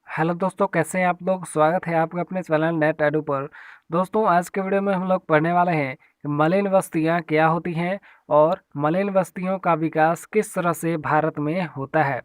Hello दोस्तों, कैसे हैं आप लोग। स्वागत है आपका अपने चैनल नेट एडू पर। दोस्तों, आज के वीडियो में हम लोग पढ़ने वाले हैं कि मलिन बस्तियां क्या होती हैं और मलिन बस्तियों का विकास किस तरह से भारत में होता है।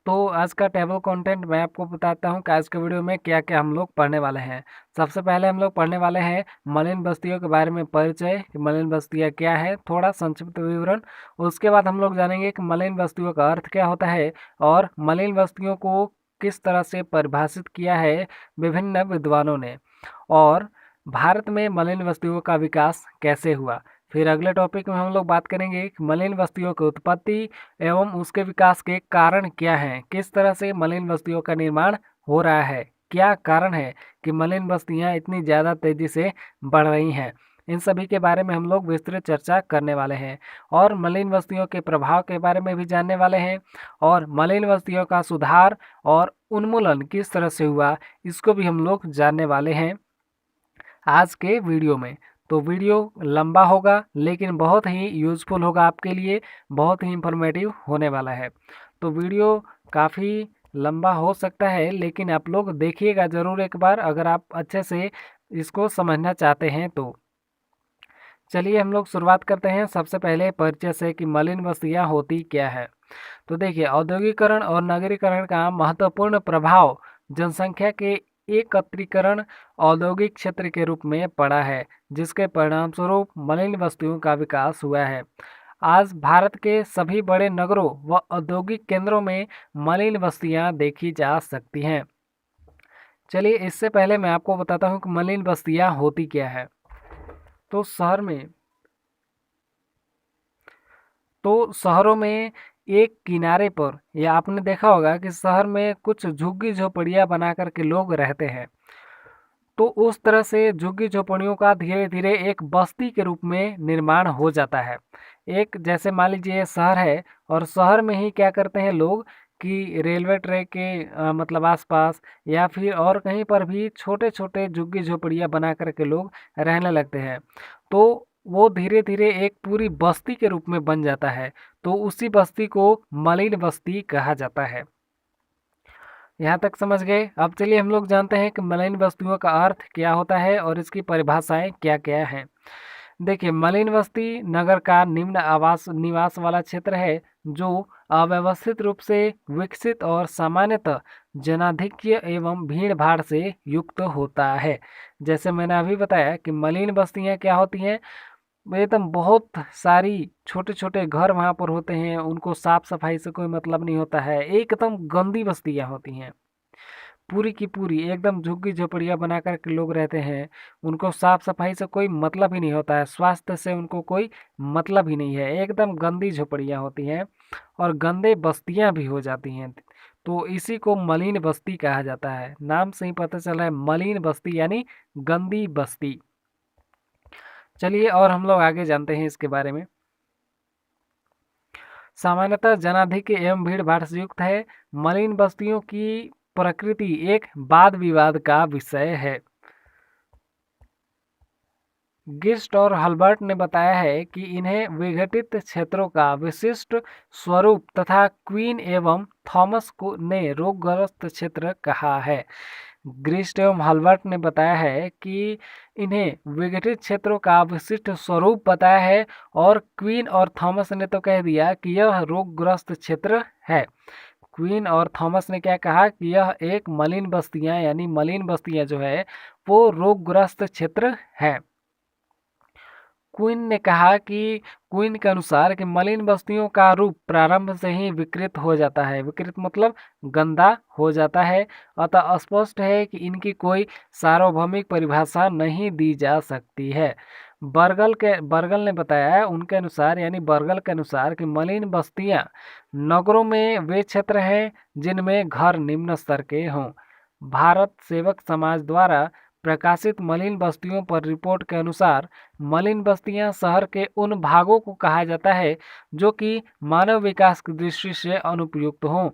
तो आज का टेबल कंटेंट मैं आपको बताता हूं कि आज के वीडियो में क्या क्या हम लोग पढ़ने वाले हैं। सबसे पहले हम लोग पढ़ने वाले हैं मलिन बस्तियों के बारे में परिचय कि मलिन बस्तियां क्या है, थोड़ा संक्षिप्त विवरण। उसके बाद हम लोग जानेंगे कि मलिन बस्तियों का अर्थ क्या होता है और मलिन बस्तियों को किस तरह से परिभाषित किया है विभिन्न विद्वानों ने, और भारत में मलिन बस्तियों का विकास कैसे हुआ। फिर अगले टॉपिक में हम लोग बात करेंगे कि मलिन बस्तियों की उत्पत्ति एवं उसके विकास के कारण क्या हैं, किस तरह से मलिन बस्तियों का निर्माण हो रहा है, क्या कारण है कि मलिन बस्तियां इतनी ज़्यादा तेजी से बढ़ रही हैं। इन सभी के बारे में हम लोग विस्तृत चर्चा करने वाले हैं और मलिन बस्तियों के प्रभाव के बारे में भी जानने वाले हैं और मलिन बस्तियों का सुधार और उन्मूलन किस तरह से हुआ, इसको भी हम लोग जानने वाले हैं आज के वीडियो में। तो वीडियो लंबा होगा लेकिन बहुत ही यूज़फुल होगा आपके लिए, बहुत ही इंफॉर्मेटिव होने वाला है। तो वीडियो काफ़ी लंबा हो सकता है लेकिन आप लोग देखिएगा ज़रूर एक बार, अगर आप अच्छे से इसको समझना चाहते हैं तो। चलिए हम लोग शुरुआत करते हैं सबसे पहले परिचय से कि मलिन बस्तियाँ होती क्या है। तो देखिए, औद्योगिकरण और नगरीकरण का महत्वपूर्ण प्रभाव जनसंख्या के एकत्रीकरण औद्योगिक क्षेत्र के रूप में पड़ा है, जिसके परिणामस्वरूप मलिन बस्तियों का विकास हुआ है। आज भारत के सभी बड़े नगरों व औद्योगिक केंद्रों में मलिन बस्तियां देखी जा सकती हैं। चलिए, इससे पहले मैं आपको बताता हूँ कि मलिन बस्तियां होती क्या है। तो शहरों में एक किनारे पर, या आपने देखा होगा कि शहर में कुछ झुग्गी झोपड़ियाँ बना कर के लोग रहते हैं। तो उस तरह से झुग्गी झोपड़ियों का धीरे धीरे एक बस्ती के रूप में निर्माण हो जाता है। एक जैसे मान लीजिए शहर है और शहर में ही क्या करते हैं लोग कि रेलवे ट्रैक के मतलब आसपास या फिर और कहीं पर भी छोटे छोटे झुग्गी झोपड़ियाँ बना करके लोग रहने लगते हैं। तो वो धीरे धीरे एक पूरी बस्ती के रूप में बन जाता है। तो उसी बस्ती को मलिन बस्ती कहा जाता है। यहाँ तक समझ गए। अब चलिए हम लोग जानते हैं कि मलिन वस्तुओं का अर्थ क्या होता है और इसकी परिभाषाएं क्या क्या हैं। देखिए, मलिन बस्ती नगर का निम्न आवास निवास वाला क्षेत्र है जो अव्यवस्थित रूप से विकसित और सामान्यतः जनाधिक्य एवं भीड़ भाड़ से युक्त होता है। जैसे मैंने अभी बताया कि मलिन बस्तियां क्या होती हैं, एकदम बहुत सारी छोटे छोटे घर वहाँ पर होते हैं, उनको साफ सफाई से कोई मतलब नहीं होता है, एकदम गंदी बस्तियाँ होती हैं। पूरी की पूरी एकदम झुग्गी झोपड़ियाँ बना कर के लोग रहते हैं, उनको साफ सफाई से कोई मतलब ही नहीं होता है, स्वास्थ्य से उनको कोई मतलब ही नहीं है, एकदम गंदी झोपड़ियाँ होती हैं और गंदे बस्तियाँ भी हो जाती हैं। तो इसी को मलिन बस्ती कहा जाता है। नाम से ही पता चल रहा है, मलिन बस्ती यानी गंदी बस्ती। चलिए और हम लोग आगे जानते हैं इसके बारे में। सामान्यतः जनाधिक्य एवं भीड़ भाड़ से युक्त है। मलिन बस्तियों की प्रकृति एक वाद विवाद का विषय है। गिस्ट और हल्बर्ट ने बताया है कि इन्हें विघटित क्षेत्रों का विशिष्ट स्वरूप तथा क्वीन एवं थॉमस को ने रोगग्रस्त क्षेत्र कहा है। ग्रिस्ट एवं हल्बर्ट ने बताया है कि इन्हें विघटित क्षेत्रों का विशिष्ट स्वरूप बताया है और क्वीन और थॉमस ने तो कह दिया कि यह रोगग्रस्त क्षेत्र है। क्वीन और थॉमस ने क्या कहा कि यह एक मलिन बस्तियां यानी मलिन बस्तियां जो है वो रोगग्रस्त क्षेत्र है। क्वीन ने कहा कि क्वीन के अनुसार कि मलिन बस्तियों का रूप प्रारंभ से ही विकृत हो जाता है। विकृत मतलब गंदा हो जाता है। अतः स्पष्ट है कि इनकी कोई सार्वभौमिक परिभाषा नहीं दी जा सकती है। बर्गल ने बताया उनके अनुसार, यानी बर्गल के अनुसार, कि मलिन बस्तियां नगरों में वे क्षेत्र हैं जिनमें घर निम्न स्तर के हों। भारत सेवक समाज द्वारा प्रकाशित मलिन बस्तियों पर रिपोर्ट के अनुसार मलिन बस्तियां शहर के उन भागों को कहा जाता है जो कि मानव विकास की दृष्टि से अनुपयुक्त हों,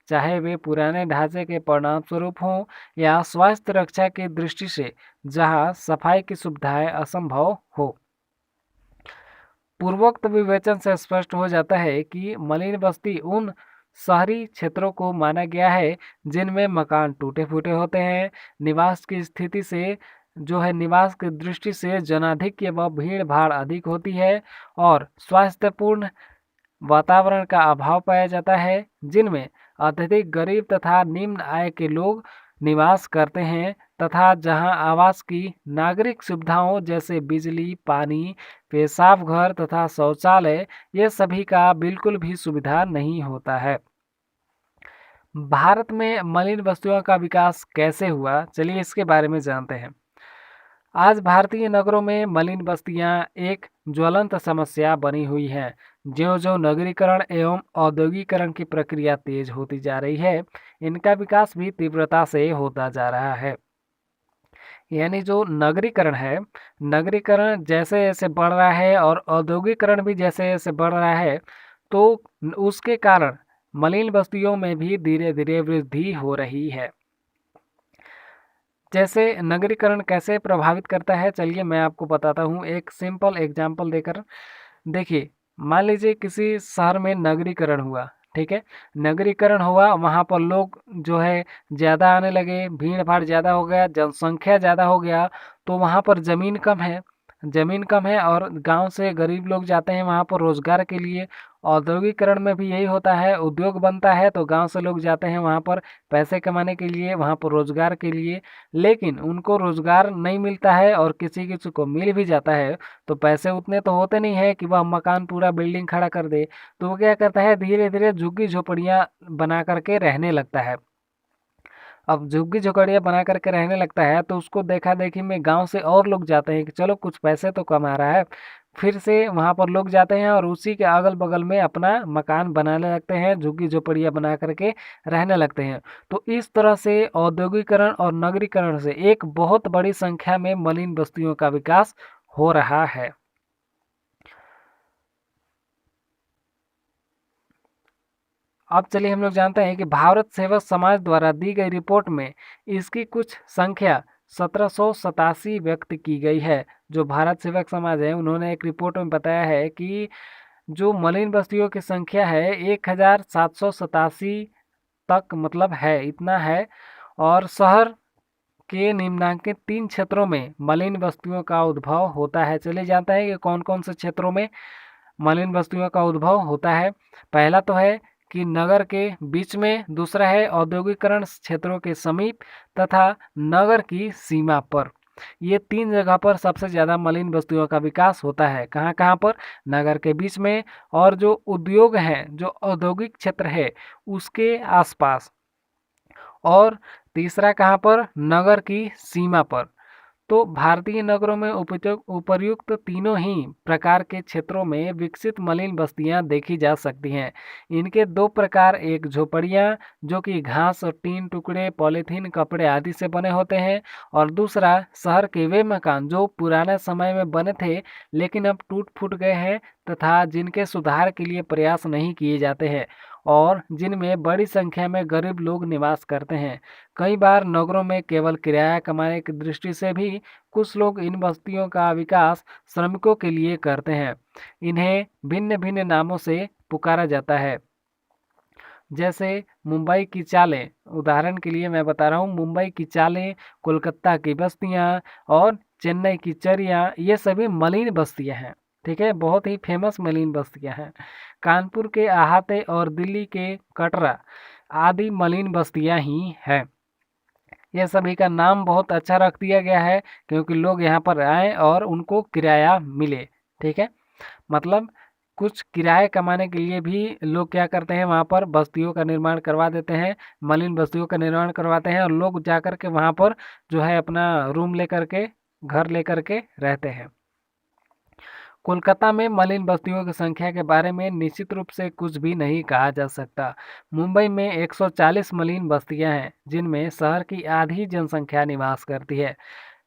चाहे वे पुराने ढांचे के परिणाम स्वरूप हों या स्वास्थ्य रक्षा की दृष्टि से, जहां सफाई की सुविधाएं असंभव हो। पूर्वोक्त विवेचन से स्पष्ट हो जाता है कि मलिन बस्ती उन शहरी क्षेत्रों को माना गया है जिनमें मकान टूटे फूटे होते हैं। निवास की स्थिति से जो है निवास की दृष्टि से जनाधिक्य व भीड़ भाड़ अधिक होती है और स्वास्थ्यपूर्ण वातावरण का अभाव पाया जाता है, जिनमें अत्यधिक गरीब तथा निम्न आय के लोग निवास करते हैं तथा जहां आवास की नागरिक सुविधाओं जैसे बिजली, पानी, पेशाब घर तथा शौचालय ये सभी का बिल्कुल भी सुविधा नहीं होता है। भारत में मलिन बस्तियों का विकास कैसे हुआ, चलिए इसके बारे में जानते हैं। आज भारतीय नगरों में मलिन बस्तियां एक ज्वलंत समस्या बनी हुई हैं। ज्यों-ज्यों नगरीकरण एवं औद्योगिकरण की प्रक्रिया तेज होती जा रही है, इनका विकास भी तीव्रता से होता जा रहा है। यानी जो नगरीकरण है, नगरीकरण जैसे जैसे बढ़ रहा है और औद्योगिकरण भी जैसे जैसे बढ़ रहा है, तो उसके कारण मलिन बस्तियों में भी धीरे धीरे वृद्धि हो रही है। जैसे नगरीकरण कैसे प्रभावित करता है, चलिए मैं आपको बताता हूँ एक सिंपल एग्जांपल देकर। देखिए, मान लीजिए किसी शहर में नगरीकरण हुआ, ठीक है। नगरीकरण हुआ, वहाँ पर लोग जो है ज़्यादा आने लगे, भीड़ भाड़ ज़्यादा हो गया, जनसंख्या ज़्यादा हो गया, तो वहाँ पर ज़मीन कम है। ज़मीन कम है और गांव से गरीब लोग जाते हैं वहाँ पर रोजगार के लिए। औद्योगिकरण में भी यही होता है, उद्योग बनता है तो गांव से लोग जाते हैं वहाँ पर पैसे कमाने के लिए, वहाँ पर रोजगार के लिए। लेकिन उनको रोजगार नहीं मिलता है और किसी किसी को मिल भी जाता है तो पैसे उतने तो होते नहीं है कि वह मकान पूरा बिल्डिंग खड़ा कर दे। तो वो क्या करता है, धीरे धीरे झुग्गी झोपड़ियाँ बना करके रहने लगता है। अब झुग्गी झोपड़ियाँ बना करके रहने लगता है तो उसको देखा देखी में गांव से और लोग जाते हैं कि चलो कुछ पैसे तो कमा रहा है। फिर से वहां पर लोग जाते हैं और उसी के अगल बगल में अपना मकान बनाने लगते हैं, झुग्गी झोपड़ियाँ बना करके रहने लगते हैं। तो इस तरह से औद्योगिकरण और नगरीकरण से एक बहुत बड़ी संख्या में मलिन बस्तियों का विकास हो रहा है। अब चलिए हम लोग जानते हैं कि भारत सेवक समाज द्वारा दी गई रिपोर्ट में इसकी कुछ संख्या 1787 व्यक्त की गई है। जो भारत सेवक समाज है उन्होंने एक रिपोर्ट में बताया है कि जो मलिन बस्तियों की संख्या है 1787 तक मतलब है, इतना है। और शहर के निम्नांकित 3 क्षेत्रों में मलिन बस्तियों का उद्भव होता है। चलिए जानते हैं कि कौन कौन से क्षेत्रों में मलिन बस्तियों का उद्भव होता है। पहला तो है कि नगर के बीच में, दूसरा है औद्योगिकरण क्षेत्रों के समीप तथा नगर की सीमा पर। ये 3 जगह पर सबसे ज़्यादा मलिन बस्तियों का विकास होता है। कहाँ कहाँ पर? नगर के बीच में और जो उद्योग हैं, जो औद्योगिक क्षेत्र है उसके आसपास। और तीसरा कहाँ पर? नगर की सीमा पर। तो भारतीय नगरों में उपर्युक्त तीनों ही प्रकार के क्षेत्रों में विकसित मलिन बस्तियां देखी जा सकती हैं। इनके दो प्रकार, एक झोपड़ियां जो कि घास और टीन टुकड़े, पॉलीथीन, कपड़े आदि से बने होते हैं, और दूसरा शहर के वे मकान जो पुराने समय में बने थे लेकिन अब टूट फूट गए हैं तथा जिनके सुधार के लिए प्रयास नहीं किए जाते हैं और जिनमें बड़ी संख्या में गरीब लोग निवास करते हैं। कई बार नगरों में केवल किराया कमाने की दृष्टि से भी कुछ लोग इन बस्तियों का विकास श्रमिकों के लिए करते हैं। इन्हें भिन्न भिन्न नामों से पुकारा जाता है, जैसे मुंबई की चालें। उदाहरण के लिए मैं बता रहा हूँ, मुंबई की चालें, कोलकाता की बस्तियाँ और चेन्नई की चरियाँ, ये सभी मलिन बस्तियाँ हैं। ठीक है, बहुत ही फेमस मलिन बस्तियाँ हैं। कानपुर के अहाते और दिल्ली के कटरा आदि मलिन बस्तियाँ ही हैं। ये सभी का नाम बहुत अच्छा रख दिया गया है क्योंकि लोग यहाँ पर आए और उनको किराया मिले। ठीक है, मतलब कुछ किराए कमाने के लिए भी लोग क्या करते हैं, वहाँ पर बस्तियों का निर्माण करवा देते हैं, मलिन बस्तियों का निर्माण करवाते हैं और लोग जा कर के वहाँ पर जो है अपना रूम लेकर के, घर लेकर के रहते हैं। कोलकाता में मलिन बस्तियों की संख्या के बारे में निश्चित रूप से कुछ भी नहीं कहा जा सकता। मुंबई में 140 मलिन बस्तियां हैं जिनमें शहर की आधी जनसंख्या निवास करती है।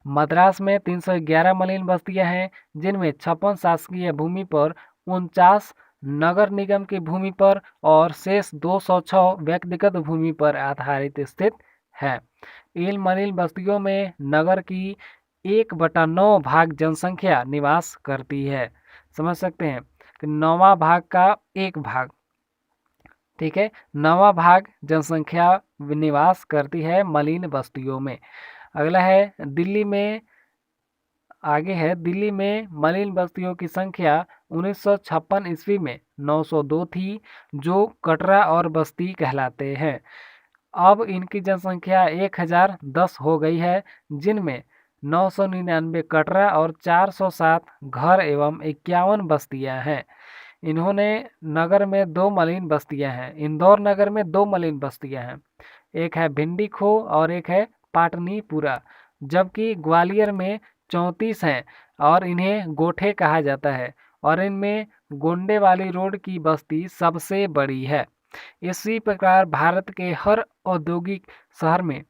मद्रास में 311 मलिन बस्तियां हैं जिनमें 56 शासकीय भूमि पर, 49 नगर निगम की भूमि पर और शेष 206 व्यक्तिगत भूमि पर आधारित स्थित है। इन मलिन बस्तियों में नगर की 1/9 भाग जनसंख्या निवास करती है। समझ सकते हैं कि 9वां भाग का 1 भाग ठीक है, 9वां भाग जनसंख्या निवास करती है मलिन बस्तियों में। अगला है दिल्ली में, आगे है दिल्ली में मलिन बस्तियों की संख्या 1956 ईस्वी में 902 थी, जो कटरा और बस्ती कहलाते हैं। अब इनकी जनसंख्या 1010 हो गई है, जिनमें 999 कटरा और 407 घर एवं 51 बस्तियां हैं। इन्होंने नगर में दो मलिन बस्तियां हैं, इंदौर नगर में दो मलिन बस्तियां हैं, एक है भिंडी खो और एक है पाटनीपुरा, जबकि ग्वालियर में 34 हैं और इन्हें गोठे कहा जाता है, और इनमें गोंडे वाली रोड की बस्ती सबसे बड़ी है। इसी प्रकार भारत के हर औद्योगिक शहर में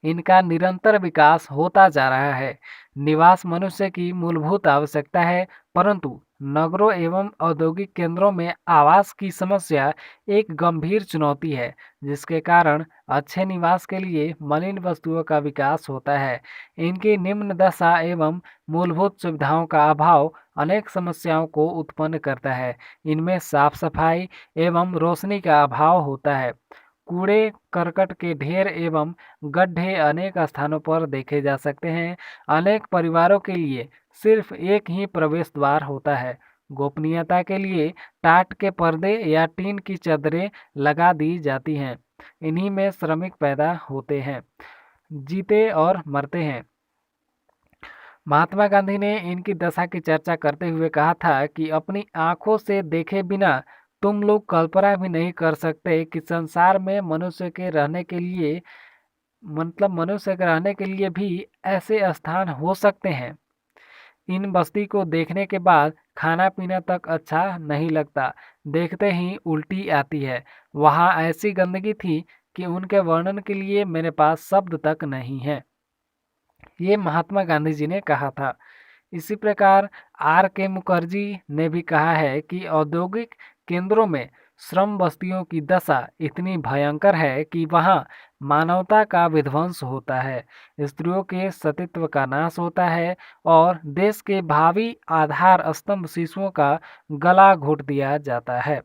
इनका निरंतर विकास होता जा रहा है। निवास मनुष्य की मूलभूत आवश्यकता है, परंतु नगरों एवं औद्योगिक केंद्रों में आवास की समस्या एक गंभीर चुनौती है, जिसके कारण अच्छे निवास के लिए मलिन वस्तुओं का विकास होता है। इनकी निम्न दशा एवं मूलभूत सुविधाओं का अभाव अनेक समस्याओं को उत्पन्न करता है। इनमें साफ सफाई एवं रोशनी का अभाव होता है। कूड़े करकट के ढेर एवं गड्ढे अनेक स्थानों पर देखे जा सकते हैं। अनेक परिवारों के लिए सिर्फ एक ही प्रवेश द्वार होता है। गोपनीयता के लिए टाट के पर्दे या टीन की चादरें लगा दी जाती हैं। इन्हीं में श्रमिक पैदा होते हैं, जीते और मरते हैं। महात्मा गांधी ने इनकी दशा की चर्चा करते हुए कहा था कि अपनी आंखों से देखे बिना तुम लोग कल्पना भी नहीं कर सकते कि संसार में मनुष्य के रहने के लिए, मतलब मनुष्य के रहने के लिए भी ऐसे स्थान हो सकते हैं। इन बस्ती को देखने के बाद खाना पीना तक अच्छा नहीं लगता, देखते ही उल्टी आती है। वहाँ ऐसी गंदगी थी कि उनके वर्णन के लिए मेरे पास शब्द तक नहीं है। ये महात्मा गांधी जी ने कहा था। इसी प्रकार आर के मुखर्जी ने भी कहा है कि औद्योगिक केंद्रों में श्रम बस्तियों की दशा इतनी भयंकर है कि वहां मानवता का विध्वंस होता है, स्त्रियों के सतीत्व का नाश होता है और देश के भावी आधार स्तंभ शिशुओं का गला घोट दिया जाता है।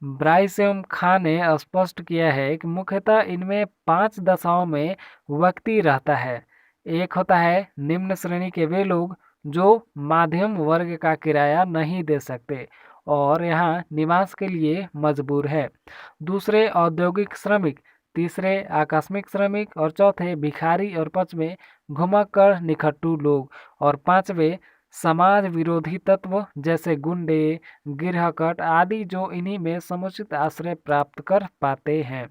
ब्राइस एम खान ने स्पष्ट किया है कि मुख्यतः इनमें 5 दशाओं में व्यक्ति रहता है। एक होता है निम्न श्रेणी के वे लोग जो मध्यम वर्ग का किराया नहीं दे सकते और यहाँ निवास के लिए मजबूर है। दूसरे औद्योगिक श्रमिक, तीसरे आकस्मिक श्रमिक और चौथे भिखारी और पांचवें घुमक्कड़ निखट्टू लोग और पांचवें समाज विरोधी तत्व जैसे गुंडे, गिरहकट आदि जो इन्हीं में समुचित आश्रय प्राप्त कर पाते हैं।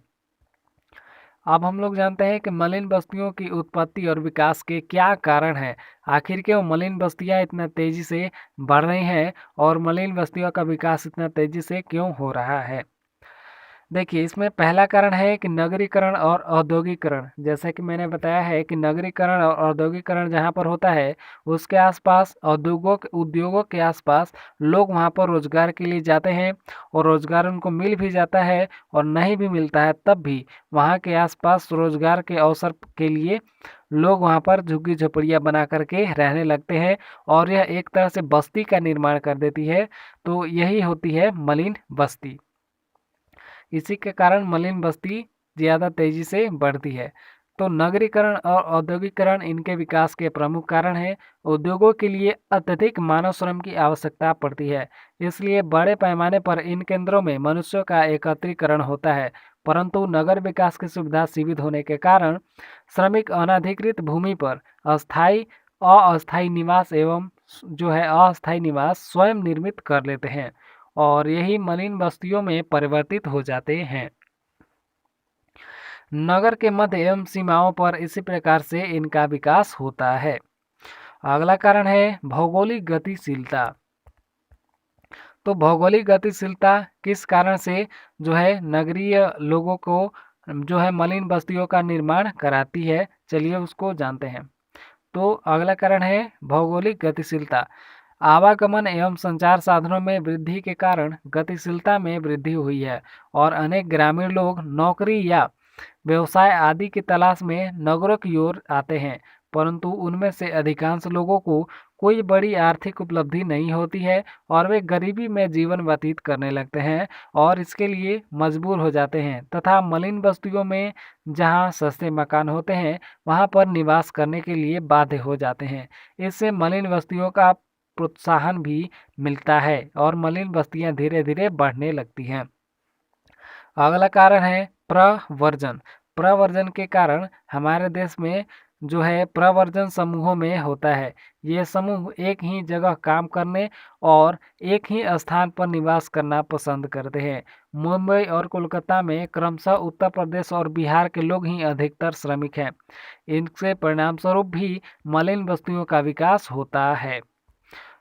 अब हम लोग जानते हैं कि मलिन बस्तियों की उत्पत्ति और विकास के क्या कारण हैं। आखिर क्यों मलिन बस्तियां इतना तेजी से बढ़ रही हैं और मलिन बस्तियों का विकास इतना तेजी से क्यों हो रहा है। देखिए, इसमें पहला कारण है कि नगरीकरण और औद्योगिकरण। जैसा कि मैंने बताया है कि नगरीकरण और औद्योगिकरण जहाँ पर होता है उसके आसपास उद्योगों के आसपास लोग वहाँ पर रोजगार के लिए जाते हैं और रोजगार उनको मिल भी जाता है, और नहीं भी मिलता है तब भी वहाँ के आसपास रोजगार के अवसर के लिए लोग वहाँ पर झुग्गी झोपड़ियाँ बना करके रहने लगते हैं और यह एक तरह से बस्ती का निर्माण कर देती है। तो यही होती है मलिन बस्ती। इसी के कारण मलिन बस्ती ज़्यादा तेजी से बढ़ती है। तो नगरीकरण और औद्योगिकरण इनके विकास के प्रमुख कारण हैं। उद्योगों के लिए अत्यधिक मानव श्रम की आवश्यकता पड़ती है, इसलिए बड़े पैमाने पर इन केंद्रों में मनुष्यों का एकत्रीकरण होता है। परंतु नगर विकास की सुविधा सीमित होने के कारण श्रमिक अनधिकृत भूमि पर अस्थायी अस्थायी निवास एवं जो है अस्थायी निवास स्वयं निर्मित कर लेते हैं और यही मलिन बस्तियों में परिवर्तित हो जाते हैं। नगर के मध्य एवं सीमाओं पर इसी प्रकार से इनका विकास होता है। अगला कारण है भौगोलिक गतिशीलता। तो भौगोलिक गतिशीलता किस कारण से जो है नगरीय लोगों को जो है मलिन बस्तियों का निर्माण कराती है, चलिए उसको जानते हैं। तो अगला कारण है भौगोलिक गतिशीलता। आवागमन एवं संचार साधनों में वृद्धि के कारण गतिशीलता में वृद्धि हुई है और अनेक ग्रामीण लोग नौकरी या व्यवसाय आदि की तलाश में नगरों की ओर आते हैं। परंतु उनमें से अधिकांश लोगों को कोई बड़ी आर्थिक उपलब्धि नहीं होती है और वे गरीबी में जीवन व्यतीत करने लगते हैं और इसके लिए मजबूर हो जाते हैं तथा मलिन बस्तियों में जहां सस्ते मकान होते हैं वहां पर निवास करने के लिए बाध्य हो जाते हैं। इससे मलिन बस्तियों का प्रोत्साहन भी मिलता है और मलिन बस्तियां धीरे धीरे बढ़ने लगती हैं। अगला कारण है प्रवर्जन। प्रवर्जन के कारण हमारे देश में जो है प्रवर्जन समूहों में होता है। ये समूह एक ही जगह काम करने और एक ही स्थान पर निवास करना पसंद करते हैं। मुंबई और कोलकाता में क्रमशः उत्तर प्रदेश और बिहार के लोग ही अधिकतर श्रमिक हैं। इनसे परिणाम स्वरूप भी मलिन बस्तियों का विकास होता है।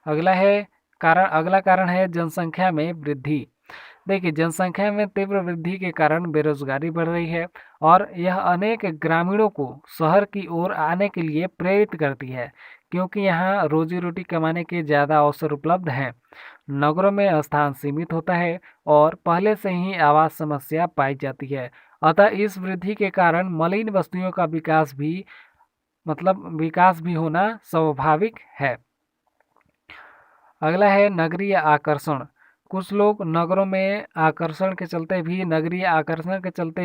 अगला कारण है जनसंख्या में वृद्धि। देखिए, जनसंख्या में तीव्र वृद्धि के कारण बेरोजगारी बढ़ रही है और यह अनेक ग्रामीणों को शहर की ओर आने के लिए प्रेरित करती है क्योंकि यहाँ रोजी रोटी कमाने के ज़्यादा अवसर उपलब्ध हैं। नगरों में स्थान सीमित होता है और पहले से ही आवास समस्या पाई जाती है। अतः इस वृद्धि के कारण मलिन बस्तियों का विकास भी होना स्वाभाविक है। अगला है नगरीय आकर्षण। कुछ लोग नगरीय आकर्षण के चलते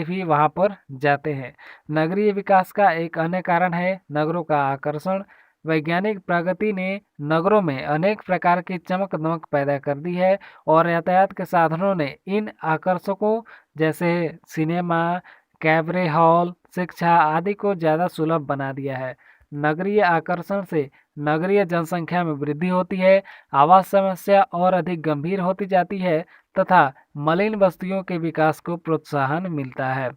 भी वहां पर जाते हैं। नगरीय विकास का एक अन्य कारण है नगरों का आकर्षण। वैज्ञानिक प्रगति ने नगरों में अनेक प्रकार की चमक दमक पैदा कर दी है और यातायात के साधनों ने इन आकर्षकों जैसे सिनेमा, कैबरे हॉल, शिक्षा आदि को ज़्यादा सुलभ बना दिया है। नगरीय आकर्षण से नगरीय जनसंख्या में वृद्धि होती है, आवास समस्या और अधिक गंभीर होती जाती है तथा मलिन बस्तियों के विकास को प्रोत्साहन मिलता है।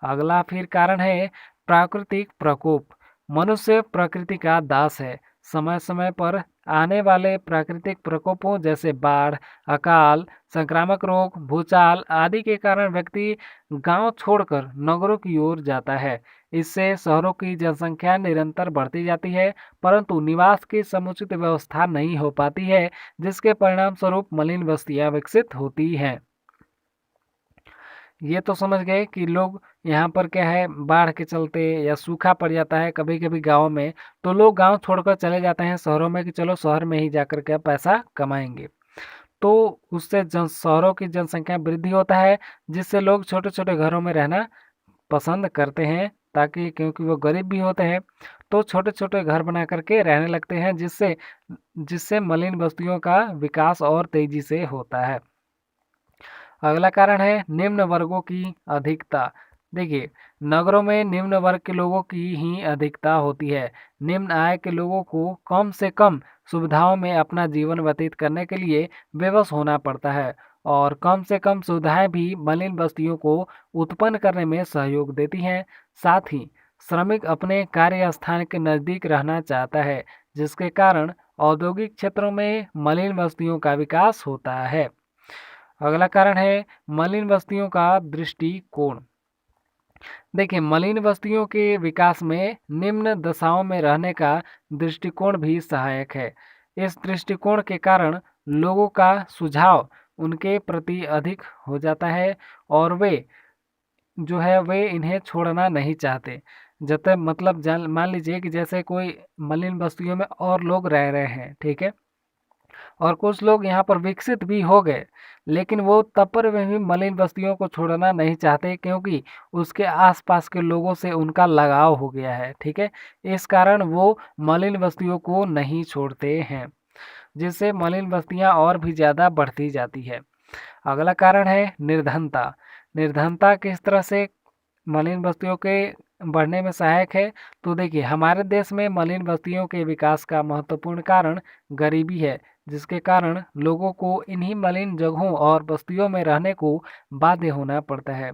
अगला फिर कारण है प्राकृतिक प्रकोप। मनुष्य प्रकृति का दास है। समय समय पर आने वाले प्राकृतिक प्रकोपों जैसे बाढ़, अकाल, संक्रामक रोग, भूचाल आदि के कारण व्यक्ति गांव छोड़कर नगरों की ओर जाता है। इससे शहरों की जनसंख्या निरंतर बढ़ती जाती है परंतु निवास की समुचित व्यवस्था नहीं हो पाती है जिसके परिणाम स्वरूप मलिन बस्तियां विकसित होती हैं। ये तो समझ गए कि लोग यहाँ पर क्या है, बाढ़ के चलते या सूखा पड़ जाता है कभी कभी गाँव में, तो लोग गाँव छोड़कर चले जाते हैं शहरों में कि चलो शहर में ही जाकर के पैसा कमाएंगे। तो उससे शहरों की जनसंख्या वृद्धि होता है जिससे लोग छोटे छोटे घरों में रहना पसंद करते हैं ताकि क्योंकि वो गरीब भी होते हैं तो छोटे छोटे घर बना करके रहने लगते हैं जिससे जिससे मलिन बस्तियों का विकास और तेजी से होता है। अगला कारण है निम्न वर्गों की अधिकता। देखिए, नगरों में निम्न वर्ग के लोगों की ही अधिकता होती है। निम्न आय के लोगों को कम से कम सुविधाओं में अपना जीवन व्यतीत करने के लिए विवश होना पड़ता है और कम से कम सुविधाएं भी मलिन बस्तियों को उत्पन्न करने में सहयोग देती हैं। साथ ही श्रमिक अपने कार्यस्थान के नज़दीक रहना चाहता है जिसके कारण औद्योगिक क्षेत्रों में मलिन बस्तियों का विकास होता है। अगला कारण है मलिन बस्तियों का दृष्टिकोण। देखिए, मलिन बस्तियों के विकास में निम्न दशाओं में रहने का दृष्टिकोण भी सहायक है। इस दृष्टिकोण के कारण लोगों का सुझाव उनके प्रति अधिक हो जाता है और वे इन्हें छोड़ना नहीं चाहते। जब मतलब मान लीजिए कि जैसे कोई मलिन बस्तियों में और लोग रह रहे हैं, ठीक है, और कुछ लोग यहाँ पर विकसित भी हो गए लेकिन वो तब पर भी मलिन बस्तियों को छोड़ना नहीं चाहते क्योंकि उसके आसपास के लोगों से उनका लगाव हो गया है। ठीक है, इस कारण वो मलिन बस्तियों को नहीं छोड़ते हैं जिससे मलिन बस्तियां और भी ज़्यादा बढ़ती जाती है। अगला कारण है निर्धनता। निर्धनता किस तरह से मलिन बस्तियों के बढ़ने में सहायक है? तो देखिए, हमारे देश में मलिन बस्तियों के विकास का महत्वपूर्ण कारण गरीबी है जिसके कारण लोगों को इन्हीं मलिन जगहों और बस्तियों में रहने को बाध्य होना पड़ता है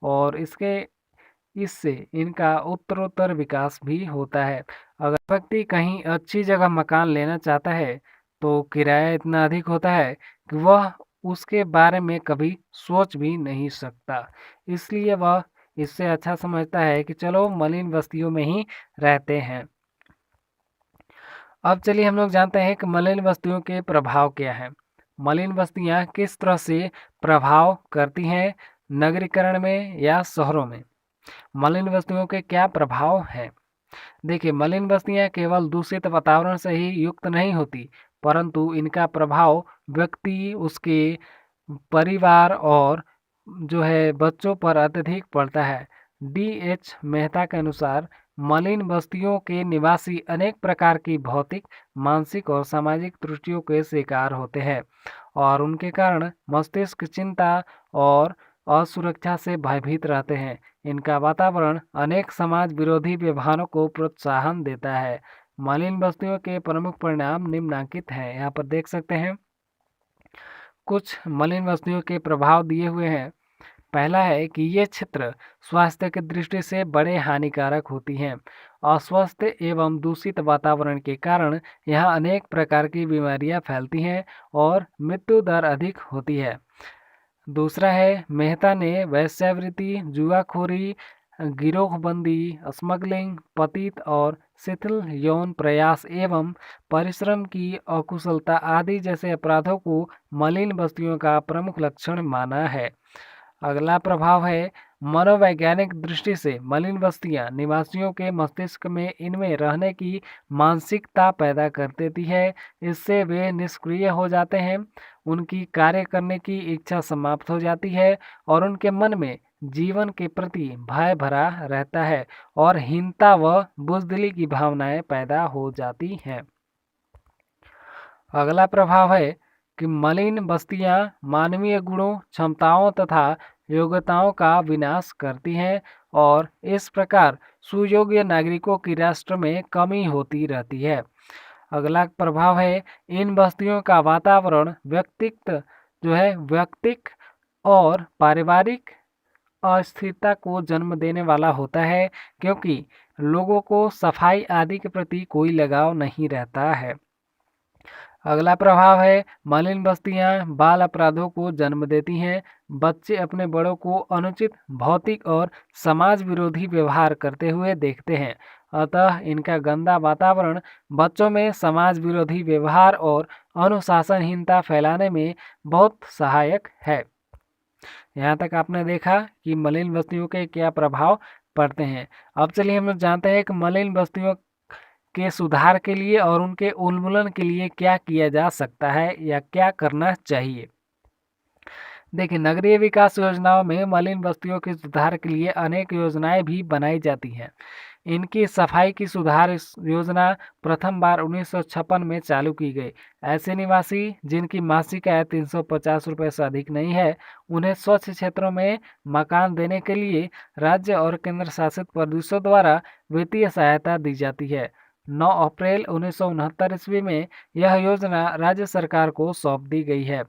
और इससे इनका उत्तरोत्तर विकास भी होता है। अगर व्यक्ति कहीं अच्छी जगह मकान लेना चाहता है तो किराया इतना अधिक होता है कि वह उसके बारे में कभी सोच भी नहीं सकता, इसलिए वह इससे अच्छा समझता है कि चलो मलिन बस्तियों में ही रहते हैं। अब चलिए हम लोग जानते हैं कि मलिन बस्तियों के प्रभाव क्या हैं। मलिन बस्तियां किस तरह से प्रभाव करती हैं नगरीकरण में या शहरों में? मलिन बस्तियों के क्या प्रभाव हैं? देखिए, मलिन बस्तियां केवल दूषित वातावरण से ही युक्त नहीं होती, परंतु इनका प्रभाव व्यक्ति, उसके परिवार और जो है बच्चों पर अत्यधिक पड़ता है। डी.एच. मेहता के अनुसार मलिन बस्तियों के निवासी अनेक प्रकार की भौतिक, मानसिक और सामाजिक त्रुटियों के शिकार होते हैं और उनके कारण मस्तिष्क चिंता और असुरक्षा से भयभीत रहते हैं। इनका वातावरण अनेक समाज विरोधी व्यवहारों को प्रोत्साहन देता है। मलिन बस्तियों के प्रमुख परिणाम निम्नलिखित हैं, यहाँ पर देख सकते हैं। कुछ मलिन बस्तियों के प्रभाव दिए हुए हैं। पहला है कि ये क्षेत्र स्वास्थ्य की दृष्टि से बड़े हानिकारक होती हैं। अस्वस्थ एवं दूषित वातावरण के कारण यहाँ अनेक प्रकार की बीमारियाँ फैलती हैं और मृत्यु दर अधिक होती है। दूसरा है, मेहता ने वेश्यावृत्ति, जुआखोरी, गिरोहबंदी, स्मगलिंग, पतित और शिथिल यौन प्रयास एवं परिश्रम की अकुशलता आदि जैसे अपराधों को मलिन बस्तियों का प्रमुख लक्षण माना है। अगला प्रभाव है, मनोवैज्ञानिक दृष्टि से मलिन बस्तियां निवासियों के मस्तिष्क में इनमें रहने की मानसिकता पैदा कर देती है। इससे वे निष्क्रिय हो जाते हैं, उनकी कार्य करने की इच्छा समाप्त हो जाती है और उनके मन में जीवन के प्रति भय भरा रहता है और हीनता व बुजदिली की भावनाएं पैदा हो जाती हैं। अगला प्रभाव है कि मलिन बस्तियां मानवीय गुणों, क्षमताओं तथा योग्यताओं का विनाश करती हैं और इस प्रकार सुयोग्य नागरिकों की राष्ट्र में कमी होती रहती है। अगला प्रभाव है, इन बस्तियों का वातावरण व्यक्तिक और पारिवारिक अस्थिरता को जन्म देने वाला होता है, क्योंकि लोगों को सफाई आदि के प्रति कोई लगाव नहीं रहता है। अगला प्रभाव है, मलिन बस्तियां बाल अपराधों को जन्म देती हैं। बच्चे अपने बड़ों को अनुचित, भौतिक और समाज विरोधी व्यवहार करते हुए देखते हैं। अतः इनका गंदा वातावरण बच्चों में समाज विरोधी व्यवहार और अनुशासनहीनता फैलाने में बहुत सहायक है। यहाँ तक आपने देखा कि मलिन बस्तियों के क्या प्रभाव पड़ते हैं। अब चलिए हम लोग जानते हैं कि मलिन बस्तियों के सुधार के लिए और उनके उन्मूलन के लिए क्या किया जा सकता है या क्या करना चाहिए। देखिए, नगरीय विकास योजनाओं में मलिन बस्तियों के सुधार के लिए अनेक योजनाएं भी बनाई जाती हैं। इनकी सफाई की सुधार योजना प्रथम बार 1956 में चालू की गई। ऐसे निवासी जिनकी मासिक आय 350 रुपये से अधिक नहीं है, उन्हें स्वच्छ क्षेत्रों में मकान देने के लिए राज्य और केंद्र शासित प्रदेशों द्वारा वित्तीय सहायता दी जाती है। 9 अप्रैल 1969 ईस्वी में यह योजना राज्य सरकार को सौंप दी गई है।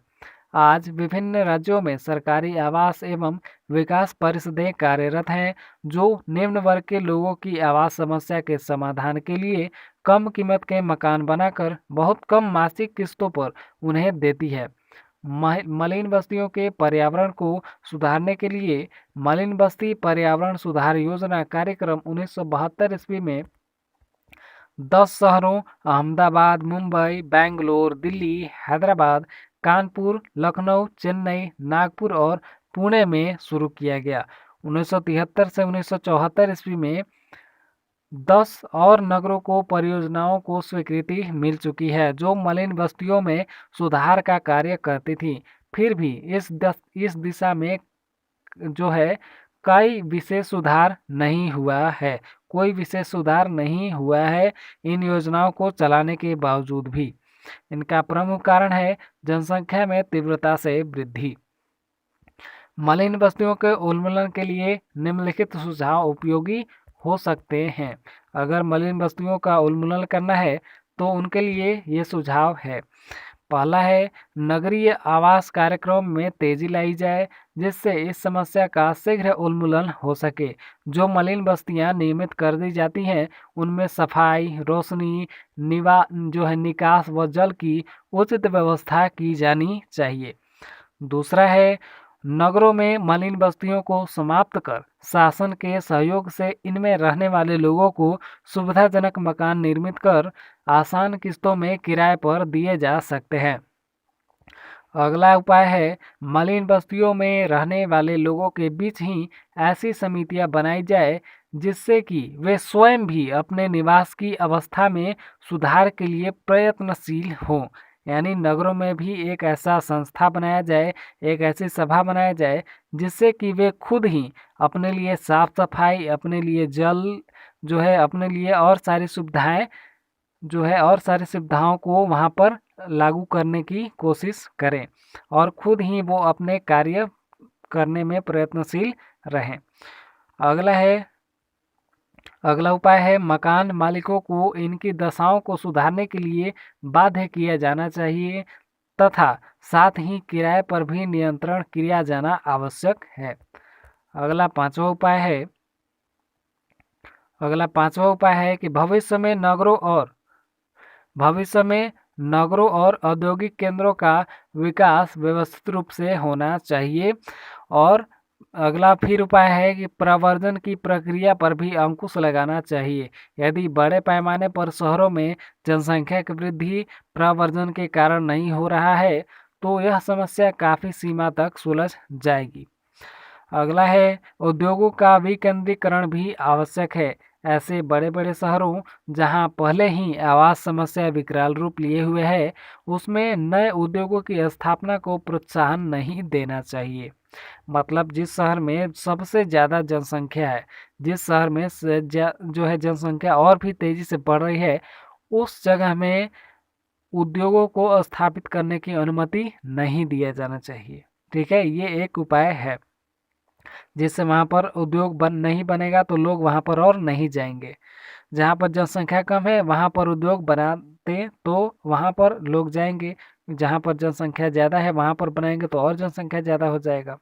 आज विभिन्न राज्यों में सरकारी आवास एवं विकास परिषदें कार्यरत हैं, जो निम्न वर्ग के लोगों की आवास समस्या के समाधान के लिए कम कीमत के मकान बनाकर बहुत कम मासिक किस्तों पर उन्हें देती है। मलिन बस्तियों के पर्यावरण को सुधारने के लिए मलिन बस्ती पर्यावरण सुधार योजना कार्यक्रम 1972 ईस्वी में 10 शहरों अहमदाबाद, मुंबई, बेंगलोर, दिल्ली, हैदराबाद, कानपुर, लखनऊ, चेन्नई, नागपुर और पुणे में शुरू किया गया। 1973 से 1974 ईस्वी में 10 और नगरों को परियोजनाओं को स्वीकृति मिल चुकी है, जो मलिन बस्तियों में सुधार का कार्य करती थी। फिर भी इस दिशा में जो है कोई विशेष सुधार नहीं हुआ है। कोई विशेष सुधार नहीं हुआ है इन योजनाओं को चलाने के बावजूद भी। इनका प्रमुख कारण है जनसंख्या में तीव्रता से वृद्धि। मलिन बस्तियों के उन्मूलन के लिए निम्नलिखित सुझाव उपयोगी हो सकते हैं। अगर मलिन बस्तियों का उन्मूलन करना है तो उनके लिए ये सुझाव है। पहला है, नगरीय आवास कार्यक्रम में तेजी लाई जाए, जिससे इस समस्या का शीघ्र उन्मूलन हो सके। जो मलिन बस्तियां नियमित कर दी जाती हैं, उनमें सफाई, रोशनी, निकास व जल की उचित व्यवस्था की जानी चाहिए। दूसरा है, नगरों में मलिन बस्तियों को समाप्त कर शासन के सहयोग से इनमें रहने वाले लोगों को सुविधाजनक मकान निर्मित कर आसान किस्तों में किराए पर दिए जा सकते हैं। अगला उपाय है, मलिन बस्तियों में रहने वाले लोगों के बीच ही ऐसी समितियां बनाई जाए जिससे कि वे स्वयं भी अपने निवास की अवस्था में सुधार के लिए प्रयत्नशील हों। यानी नगरों में भी एक ऐसा संस्था बनाया जाए, एक ऐसी सभा बनाया जाए जिससे कि वे खुद ही अपने लिए साफ सफाई, अपने लिए जल जो है, अपने लिए और सारी सुविधाएं जो है, और सारी सुविधाओं को वहाँ पर लागू करने की कोशिश करें और खुद ही वो अपने कार्य करने में प्रयत्नशील रहें। अगला उपाय है मकान मालिकों को इनकी दशाओं को सुधारने के लिए बाध्य किया जाना चाहिए तथा साथ ही किराए पर भी नियंत्रण किया जाना आवश्यक है। अगला पांचवा उपाय है कि भविष्य में नगरों और औद्योगिक केंद्रों का विकास व्यवस्थित रूप से होना चाहिए। और अगला फिर उपाय है कि प्रवर्जन की प्रक्रिया पर भी अंकुश लगाना चाहिए। यदि बड़े पैमाने पर शहरों में जनसंख्या की वृद्धि प्रवर्जन के कारण नहीं हो रहा है तो यह समस्या काफ़ी सीमा तक सुलझ जाएगी। अगला है उद्योगों का विकेंद्रीकरण भी आवश्यक है। ऐसे बड़े बड़े शहरों जहां पहले ही आवास समस्या विकराल रूप लिए हुए है, उसमें नए उद्योगों की स्थापना को प्रोत्साहन नहीं देना चाहिए। मतलब जिस शहर में सबसे ज़्यादा जनसंख्या है, जिस शहर में जो है जनसंख्या और भी तेज़ी से बढ़ रही है, उस जगह में उद्योगों को स्थापित करने की अनुमति नहीं दिया जाना चाहिए। ठीक है, ये एक उपाय है जिससे वहाँ पर उद्योग नहीं बनेगा तो लोग वहाँ पर और नहीं जाएंगे। जहाँ पर जनसंख्या कम है वहाँ पर उद्योग बनाते तो वहाँ पर लोग जाएंगे, जहाँ पर जनसंख्या ज़्यादा है वहाँ पर बनाएंगे तो और जनसंख्या ज़्यादा हो जाएगा।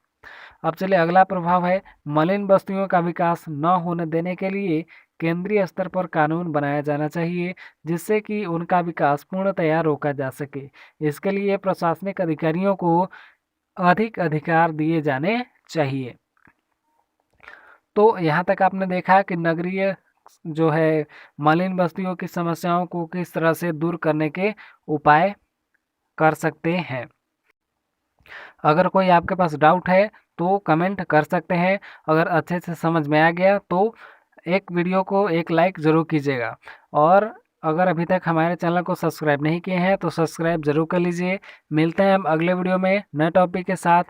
अब चलिए अगला प्रभाव है मलिन बस्तियों का विकास न होने देने के लिए केंद्रीय स्तर पर कानून बनाया जाना चाहिए जिससे कि उनका विकास पूर्णतया रोका जा सके। इसके लिए प्रशासनिक अधिकारियों को अधिक अधिकार दिए जाने चाहिए। तो यहाँ तक आपने देखा कि नगरीय जो है मलिन बस्तियों की समस्याओं को किस तरह से दूर करने के उपाय कर सकते हैं। अगर कोई आपके पास डाउट है तो कमेंट कर सकते हैं। अगर अच्छे से समझ में आ गया तो एक वीडियो को एक लाइक ज़रूर कीजिएगा। और अगर अभी तक हमारे चैनल को सब्सक्राइब नहीं किए हैं तो सब्सक्राइब ज़रूर कर लीजिए। मिलते हैं हम अगले वीडियो में नए टॉपिक के साथ।